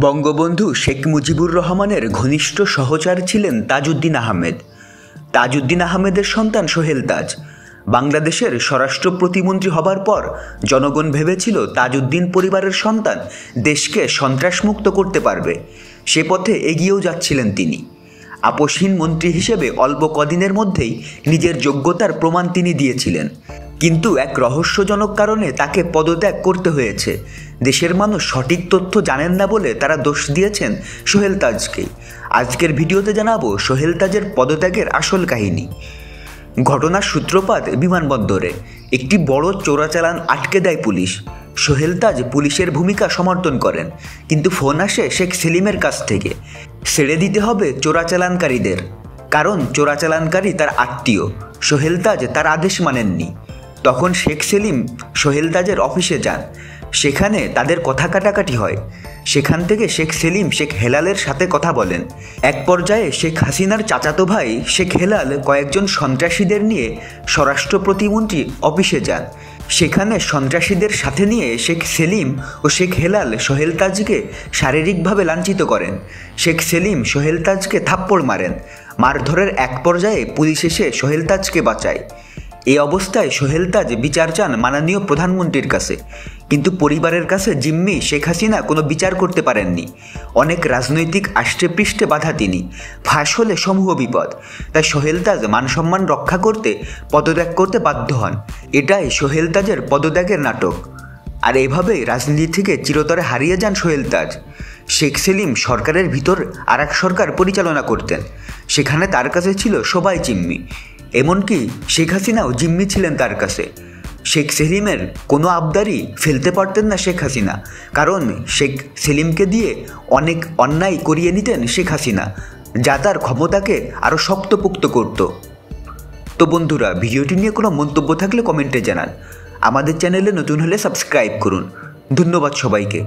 বঙ্গবন্ধু শেখ মুজিবুর রহমানের ঘনিষ্ঠ সহচর ছিলেন তাজউদ্দিন আহমেদ। তাজউদ্দিন আহমেদের সন্তান সোহেল তাজ। বাংলাদেশের স্বরাষ্ট্র প্রতিমন্ত্রী হবার পর জনগণ ভেবেছিল তাজউদ্দিন পরিবারের সন্তান দেশকে সন্ত্রাসমুক্ত করতে পারবে। সে পথে এগিয়েও যাচ্ছিলেন তিনি। আপোষহীন মন্ত্রী হিসেবে অল্প কদিনের মধ্যেই নিজের যোগ্যতার প্রমাণ তিনি দিয়েছিলেন, কিন্তু এক রহস্যজনক কারণে তাকে পদত্যাগ করতে হয়েছে। দেশের মানুষ সঠিক তথ্য জানেন না বলে তারা দোষ দিয়েছেন সোহেল তাজকেই। আজকের ভিডিওতে জানাবো সোহেল তাজের পদত্যাগের আসল কাহিনী। ঘটনার সূত্রপাত বিমানবন্দরে। একটি বড় চোরাচালান আটকে দেয় পুলিশ। সোহেল তাজ পুলিশের ভূমিকা সমর্থন করেন, কিন্তু ফোন আসে শেখ সেলিমের কাছ থেকে ছেড়ে দিতে হবে চোরাচালানকারীদের, কারণ চোরাচালানকারী তার আত্মীয়। সোহেল তাজ তার আদেশ মানেননি। তখন শেখ সেলিম সোহেল তাজের অফিসে যান। সেখানে তাদের কথা কাটাকাটি হয়। সেখান থেকে শেখ সেলিম শেখ হেলালের সাথে কথা বলেন। এক পর্যায়ে শেখ হাসিনার চাচাতো ভাই শেখ হেলাল কয়েকজন সন্ত্রাসীদের নিয়ে স্বরাষ্ট্র প্রতিমন্ত্রী অফিসে যান। সেখানে সন্ত্রাসীদের সাথে নিয়ে শেখ সেলিম ও শেখ হেলাল সোহেল তাজকে শারীরিকভাবে লাঞ্ছিত করেন। শেখ সেলিম সোহেল তাজকে থাপ্পড় মারেন। মারধরের এক পর্যায়ে পুলিশ এসে সোহেল তাজকে বাঁচায়। এই অবস্থায় সোহেল তাজ বিচার চান মাননীয় প্রধানমন্ত্রীর কাছে, কিন্তু পরিবারের কাছে জিম্মি শেখ হাসিনা কোনো বিচার করতে পারেননি। অনেক রাজনৈতিক আষ্টেপৃষ্ঠে বাধা তিনি। ফাঁস হলে সমূহ বিপদ। তাই সোহেল তাজ মানসম্মান রক্ষা করতে পদত্যাগ করতে বাধ্য হন। এটাই সোহেল তাজের পদত্যাগের নাটক। আর এভাবেই রাজনীতি থেকে চিরতরে হারিয়ে যান সোহেল তাজ। শেখ সেলিম সরকারের ভিতর আর এক সরকার পরিচালনা করতেন। সেখানে তার কাছে ছিল সবাই জিম্মি, এমনকি শেখ হাসিনাও জিম্মি ছিলেন তার কাছে। শেখ সেলিমের কোনো আবদারই ফেলতে পারতেন না শেখ হাসিনা, কারণ শেখ সেলিমকে দিয়ে অনেক অন্যায় করিয়ে নিতেন শেখ হাসিনা, যা তার ক্ষমতাকে আরও শক্তপোক্ত করত। তো বন্ধুরা, ভিডিওটি নিয়ে কোনো মন্তব্য থাকলে কমেন্টে জানান। আমাদের চ্যানেলে নতুন হলে সাবস্ক্রাইব করুন। ধন্যবাদ সবাইকে।